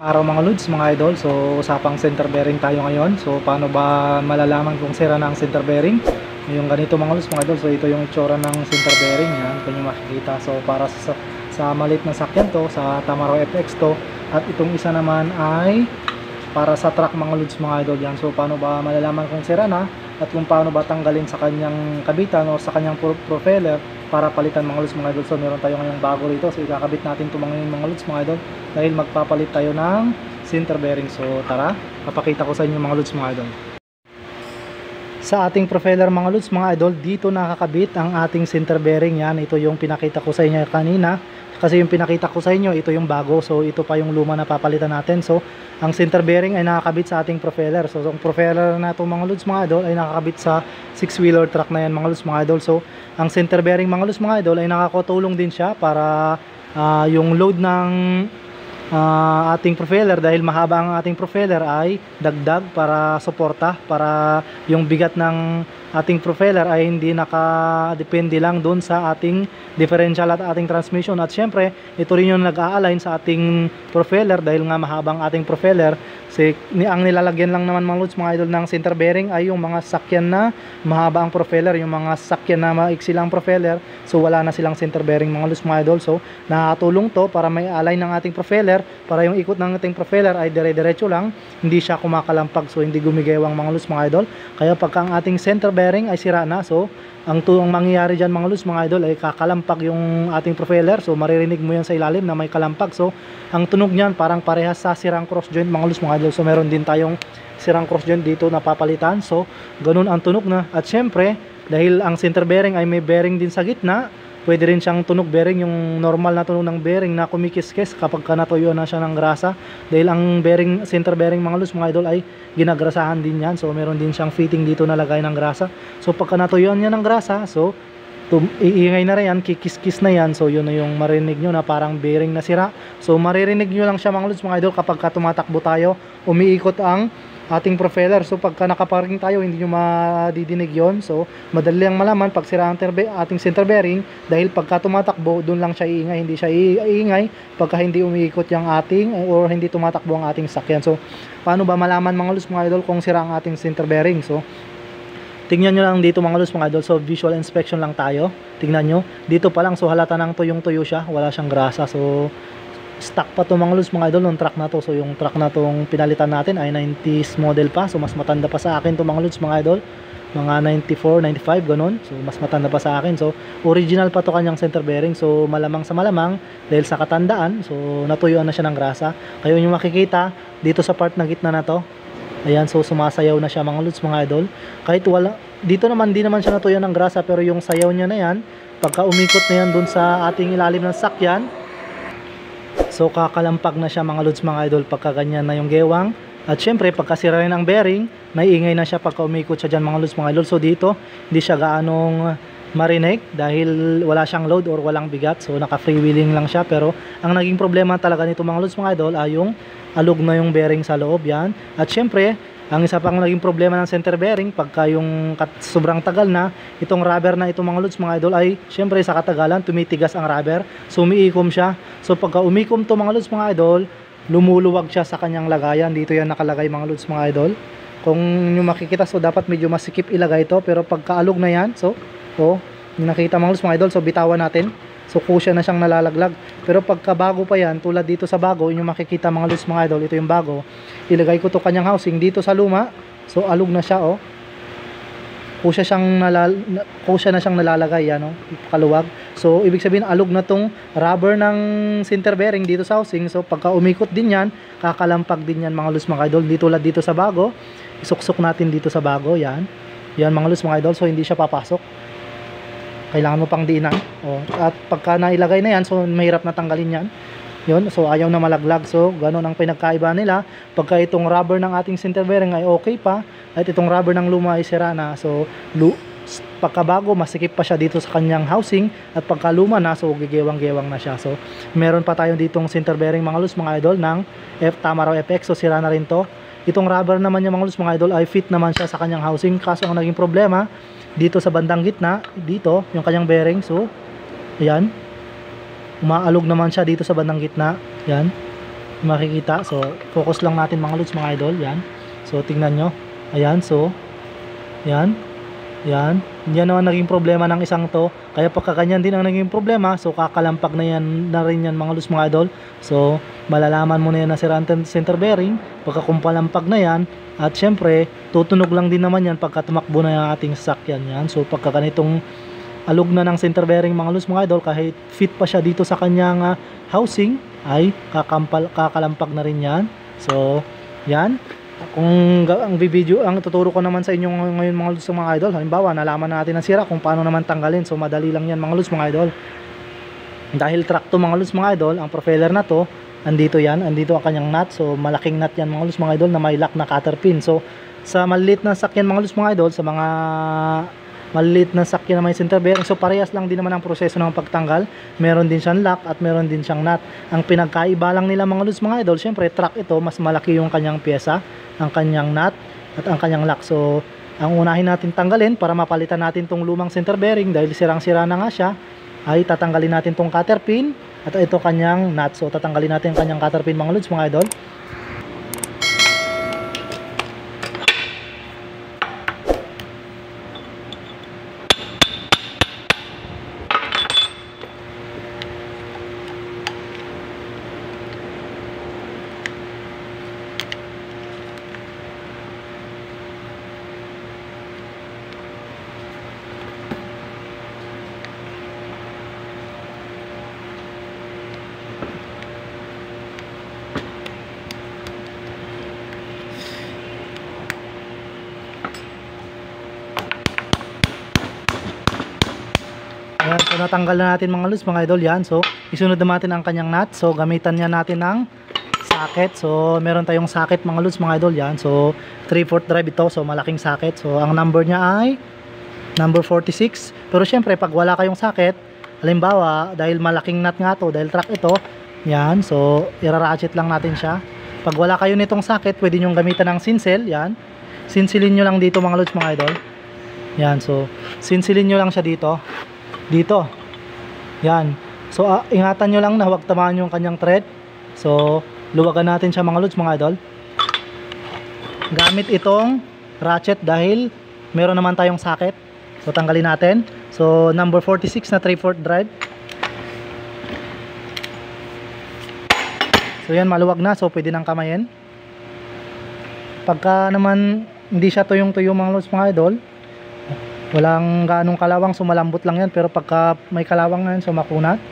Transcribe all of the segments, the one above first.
Araw mga lods, mga idol. So usapang center bearing tayo ngayon. So paano ba malalaman kung sira na ang center bearing? Yung ganito mga lods, mga idol. So ito yung itsura ng center bearing. Yan, kung nyo makikita. So para sa maliit na sakyan to, sa Tamaro FX to. At itong isa naman ay para sa truck mga lods, mga idol. Yan. So paano ba malalaman kung sira na? At kung paano ba tanggalin sa kanyang kabitan o sa kanyang propeller para palitan mga lods, mga idol. So meron tayo ngayong bago rito. So ikakabit natin ito mga lods, mga idol, dahil magpapalit tayo ng center bearing. So tara, papakita ko sa inyo mga lods, mga idol. Sa ating propeller mga lods, mga idol, dito nakakabit ang ating center bearing. Yan, ito yung pinakita ko sa inyo kanina. Kasi yung pinakita ko sa inyo, ito yung bago. So ito pa yung luma na papalitan natin. So ang center bearing ay nakakabit sa ating propeller. So ang propeller na itong mga lods, mga idol, ay nakakabit sa 6-wheeler truck na yan mga lods, mga idol. So ang center bearing mga lods, mga idol, ay nakakatulong din siya para yung load ng ating propeller, dahil mahaba ang ating propeller, ay dagdag para suporta, para yung bigat ng ating propeller ay hindi nakadepende lang doon sa ating differential at ating transmission. At syempre ito rin yung nag-a-align sa ating propeller, dahil nga mahabang ating propeller. Ang nilalagyan lang naman mga lods, mga idol, ng center bearing ay yung mga sakyan na mahaba ang propeller, yung mga sakyan na maiksi lang propeller. So wala na silang center bearing mga lods, mga idol. So nakatulong to para may align ng ating propeller, para yung ikot ng ating propeller ay dire-diretso lang, hindi siya kumakalampag, so hindi gumigewang mga lods, mga idol. Kaya pagka ang ating center bearing ay sira na, so ang mangyayari dyan mga lods, mga idol, ay kakalampag yung ating propeller. So maririnig mo yan sa ilalim na may kalampag. So ang tunog niyan parang parehas sa sirang cross joint mga lods, mga idol. So meron din tayong sirang cross joint dito na papalitan. So ganun ang tunog na. At syempre dahil ang center bearing ay may bearing din sa gitna, pwede rin siyang tunog bearing, yung normal na tunog ng bearing na kumikiskis kapag natuyo na siya ng grasa. Dahil ang bearing, center bearing mga lods, mga idol, ay ginagrasahan din yan. So meron din siyang fitting dito na lagay ng grasa. So pagka natuyuan niya ng grasa, so iingay na rin yan, kikis-kis na yan. So yun na yung marinig nyo na parang bearing na sira. So maririnig nyo lang siya mga lods, mga idol, kapag tumatakbo tayo, umiikot ang ating propeller. So pagka nakaparking tayo, hindi nyo madidinig yon. So madali lang malaman pag sira ang ating center bearing, dahil pagka tumatakbo, doon lang siya iingay. Hindi siya iingay pagka hindi umiikot yung ating, or hindi tumatakbo ang ating sakyan. So paano ba malaman mga lods, mga idol, kung sira ang ating center bearing? So tingnan nyo lang dito mga lods, mga idol. So visual inspection lang tayo. Tingnan nyo, dito pa lang, so halata ng tuyong-tuyo siya, wala siyang grasa. So stock pa to mga lods, mga idol, ng truck na to. So yung truck na tong pinalitan natin ay 90s model pa. So mas matanda pa sa akin to mga lods, mga idol. Mga 94, 95 ganun. So mas matanda pa sa akin. So original pa to kanyang center bearing. So malamang sa malamang, dahil sa katandaan, so natuyuan na siya ng grasa. Kayo yung makikita dito sa part na gitna na to. Ayan, so sumasayaw na siya mga lods, mga idol. Kahit wala, dito naman di naman siya natuyuan ng grasa, pero yung sayaw niya na yan, pagka umikot na yan dun sa ating ilalim ng sakyan, so kakalampag na siya mga lods, mga idol, pagka ganyan na yung gewang. At syempre pagka sira rin ang bearing, naiingay na siya pagka umikot siya dyan mga lods, mga idol. So dito hindi siya gaanong marinig dahil wala siyang load or walang bigat. So naka freewheeling lang siya. Pero ang naging problema talaga nito mga lods, mga idol, ay yung alog na yung bearing sa loob yan. At syempre ang isa pang naging problema ng center bearing, pagka yung sobrang tagal na, itong rubber na itong mga lods, mga idol, ay syempre sa katagalan tumitigas ang rubber. So umiikom siya. So pagka umikom to mga lods, mga idol, lumuluwag siya sa kanyang lagayan. Dito yan nakalagay mga lods, mga idol. Kung nyo makikita, so dapat medyo masikip ilagay ito. Pero pagka alog na yan, so nakita mga lods, mga idol, so bitawan natin. So kusya na siyang nalalaglag. Pero pagka bago pa yan, tulad dito sa bago, inyo makikita mga lods, mga idol, ito yung bago. Ilagay ko to kanyang housing dito sa luma. So alog na siya, kusya na siyang nalalagay yan, kaluwag. So ibig sabihin alog na tong rubber ng center bearing dito sa housing. So pagka umikot din yan, kakalampag din yan mga lods, mga idol. Dito sa bago, isuksok natin dito sa bago, yan mga lods, mga idol. So hindi siya papasok, kailangan mo pang diinan. At pagka nailagay na yan, so mahirap na tanggalin yan. Yun, so ayaw na malaglag. So ganun ang pinagkaiba nila. Pagka itong rubber ng ating center bearing ay okay pa, at itong rubber ng luma ay sira na. So pagka bago, masikip pa siya dito sa kanyang housing, at pagka luma na, so gigewang-gewang na siya. So meron pa tayo ditong center bearing mga lods, mga idol, ng Tamaro FX. So sira na rin to. Itong rubber naman niya mga lods, mga idol, ay fit naman siya sa kanyang housing. Kaso ang naging problema dito sa bandang gitna, dito yung kanyang bearing. So ayan, umaalog naman siya dito sa bandang gitna. Yan, makikita. So focus lang natin mga lods mga idol. Yan, so tingnan nyo, ayan. So yan, yan naman naging problema ng isang to, kaya pagkaganyan din ang naging problema. So kakalampag na yan na rin yan mga lods mga idol. So malalaman mo na yan na sira ang center bearing pagka kumpalampag na yan. At syempre tutunog lang din naman yan pagka tumakbo na yung ating sasakyan yan. So pagka ganitong alog na ng center bearing mga lods mga idol, kahit fit pa siya dito sa kanyang housing, ay kakalampag na rin yan. So yan, kung ang video, ang tuturo ko naman sa inyo ngayon mga lods mga idol, halimbawa nalaman natin ang sira kung paano naman tanggalin. So madali lang yan mga lods mga idol. Dahil truck to mga lods mga idol, ang propeller na to, andito yan, andito ang kanyang nut. So malaking nut yan mga lods mga idol na may lock na cutter pin. So sa maliit na sakyan mga lods mga idol, sa mga maliit na sakyan na may center bearing, so parehas lang din naman ang proseso ng pagtanggal. Meron din siyang lock at meron din siyang nut. Ang pinagkaiba lang nila mga lods mga idol, syempre truck ito, mas malaki yung kanyang pyesa, ang kanyang nut at ang kanyang lock. So ang unahin natin tanggalin para mapalitan natin tong lumang center bearing dahil sirang-sira na nga siya, ay tatanggalin natin tong cutter pin at ito kanyang nut. So tatanggalin natin kanyang cutter pin mga lods mga idol. Ayan, so natanggal na natin mga lods mga idol yan. So isunod natin ang kanyang nut. So gamitan niya natin ng socket. So meron tayong socket mga lods mga idol yan. So 3/4 drive ito, so malaking socket. So ang number niya ay number 46. Pero syempre pag wala kayong socket, halimbawa dahil malaking nut nga to, dahil truck ito, yan, so ira-ratchet lang natin siya. Pag wala kayo nitong socket, pwede nyo gamitan ng sinsel. Yan, sinsilin nyo lang dito mga lods mga idol. Yan, so sinsilin nyo lang siya dito. Dito, yan. So ingatan nyo lang na huwag tamaan yung kanyang thread. So luwagan natin siya mga lods mga idol. Gamit itong ratchet dahil meron naman tayong socket. So tanggalin natin. So number 46 na 3/4 drive. So yan, maluwag na, so pwede nang kamayin. Pagka naman hindi siya tuyong-tuyo mga lods mga idol, walang ganong kalawang, so malambot lang yan. Pero pagka may kalawang yan, so makunat.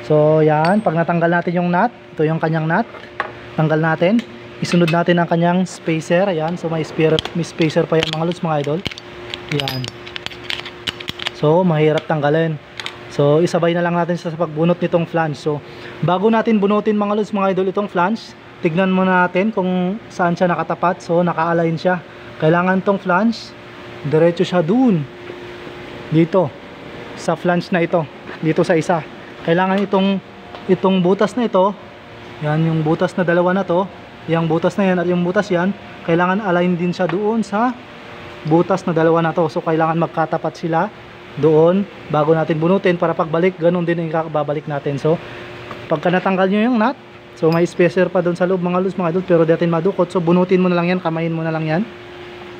So yan, pag natanggal natin yung nut, ito yung kanyang nut, tanggal natin. Isunod natin ang kanyang spacer. Ayan, so may spacer pa yan mga lods mga idol. Yan, so mahirap tanggalin. So isabay na lang natin sa pagbunot nitong flange. So bago natin bunutin mga lods mga idol itong flange, tignan muna natin kung saan siya nakatapat. So naka-align siya. Kailangan tong flange diretso siya dun, dito sa flange na ito, dito sa isa. Kailangan itong butas na ito, yan yung butas na dalawa na to, yung butas na yan at yung butas yan, kailangan align din siya doon sa butas na dalawa na to. So kailangan magkatapat sila doon bago natin bunutin, para pagbalik ganun din yung babalik natin. So pagka natanggal nyo yung nut, so may spacer pa doon sa loob mga lods mga idol, pero datin madukot. So bunutin mo na lang yan, kamayin mo na lang yan.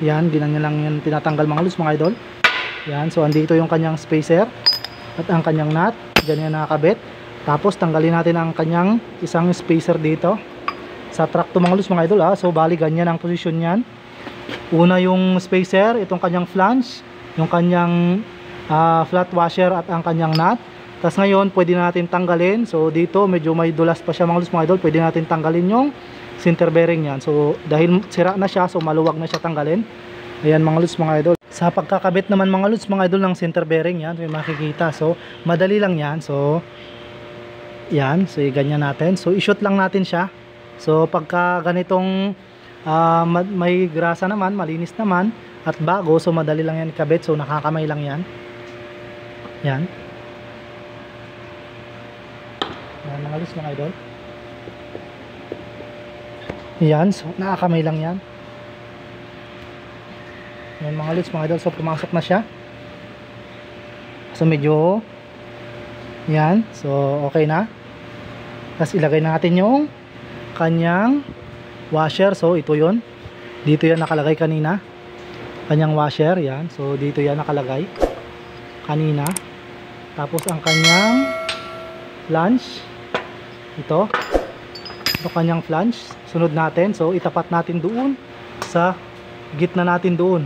Yan, ganyan lang yan tinatanggal mga lods mga idol. Yan, so andito yung kanyang spacer at ang kanyang nut, ganyan nakakabit. Tapos tanggalin natin ang kanyang isang spacer dito sa track to mga lods mga idol. So bali ganyan ang posisyon niyan. Una yung spacer, itong kanyang flange, yung kanyang flat washer at ang kanyang nut. Tapos ngayon pwede natin tanggalin. So dito medyo may dulas pa siya mga lods mga idol, pwede natin tanggalin yung center bearing yan. So dahil sira na siya, so maluwag na siya tanggalin. Ayan mga lods mga idol. Sa pagkakabit naman mga lods mga idol ng center bearing, yan may makikita. So madali lang yan. So yan, so ganyan natin. So i-shoot lang natin siya. So pagka ganitong may grasa naman, malinis naman at bago, so madali lang yan ikabit. So nakakamay lang yan. Yan. Yan mga lods mga idol. Yan, so nakakamay lang yan. Yan mga lods mga idol, so pumasok na siya. So medyo yan, so okay na. Tapos ilagay natin yung kanyang washer. So ito yon, dito yan nakalagay kanina, kanyang washer, yan. So dito yan nakalagay kanina. Tapos ang kanyang flange, ito kanyang flange, sunod natin. So itapat natin doon sa gitna natin doon.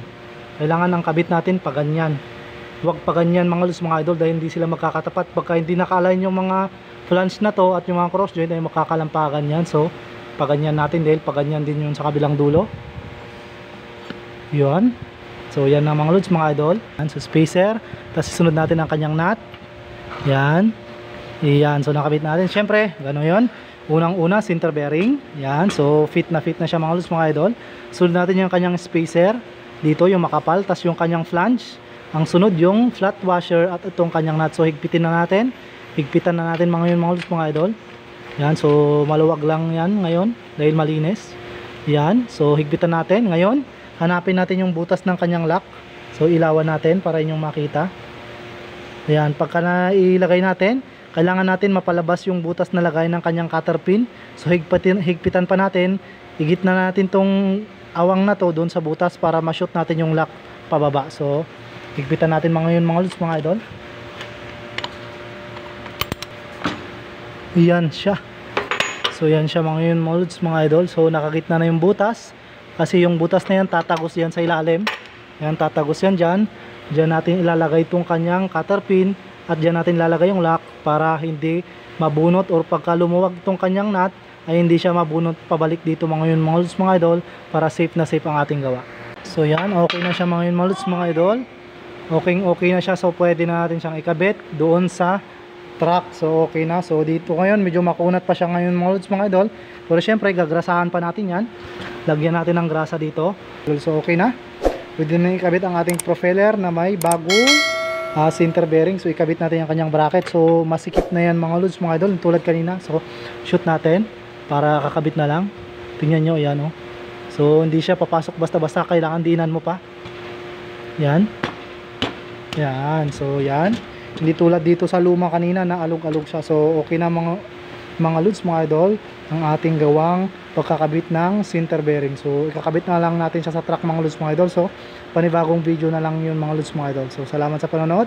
Kailangan ng kabit natin pa ganyan, huwag pa ganyan mga lods mga idol, dahil hindi sila magkakatapat. Pagka hindi naka-align yung mga flange na to at yung mga cross joint ay makakalampagan yan. So pa ganyan natin, dahil pa ganyan din yun sa kabilang dulo. Yun. So yan na mga lods mga idol. Yan, so spacer, tapos sunod natin ang kanyang nut. Yan. Yan, so nakabit natin. Syempre, gano'n yun. Unang-una, center bearing. Yan, so fit na siya mga lods mga idol. Sunod natin yung kanyang spacer. Dito yung makapal, tapos yung kanyang flange. Ang sunod yung flat washer at itong kanyang nut. So higpitan na natin. Higpitan na natin mga lods mga idol. Yan, so maluwag lang yan ngayon dahil malinis. Yan, so higpitan natin. Ngayon, hanapin natin yung butas ng kanyang lock. So ilawan natin para inyong makita. Yan, pagka nailagay natin, kailangan natin mapalabas yung butas na lagay ng kanyang cutter pin. So higpitan pa natin, higit na natin tong awang na to doon sa butas para ma-shoot natin yung lock pababa. So higpitan natin mga lods mga idol. Yan siya. So yan siya mga lods mga idol. So nakagitna na yung butas, kasi yung butas na yan tatagos yan sa ilalim. Yan, tatagos yan dyan. Dyan natin ilalagay itong kanyang cutter pin. At dyan natin lalagay yung lock para hindi mabunot, or pagka lumuwag itong kanyang nut ay hindi siya mabunot pabalik dito mga lods mga idol, para safe na safe ang ating gawa. So yan, okay na siya mga lods mga idol. Okay na siya, so pwede na natin siyang ikabit doon sa truck. So okay na. So dito ngayon medyo makunat pa siya ngayon mga lods mga idol, pero syempre gagrasahan pa natin yan. Lagyan natin ng grasa dito. So okay na, pwede na ikabit ang ating propeller na may bagong center bearing. So ikabit natin yung kanyang bracket. So masikip na yan mga lods mga idol, tulad kanina. So shoot natin para kakabit na lang. Tingnan nyo, yan oh. So hindi siya papasok basta-basta, kailangan diinan mo pa. Yan. Yan, so yan. Hindi tulad dito sa luma kanina na alog-alog siya. So okay na mga lods mga idol, ang ating gawang pagkakabit ng center bearing. So ikakabit na lang natin siya sa truck mga lods mga idol. So panibagong video na lang yun mga lods mga idol. So salamat sa panonood.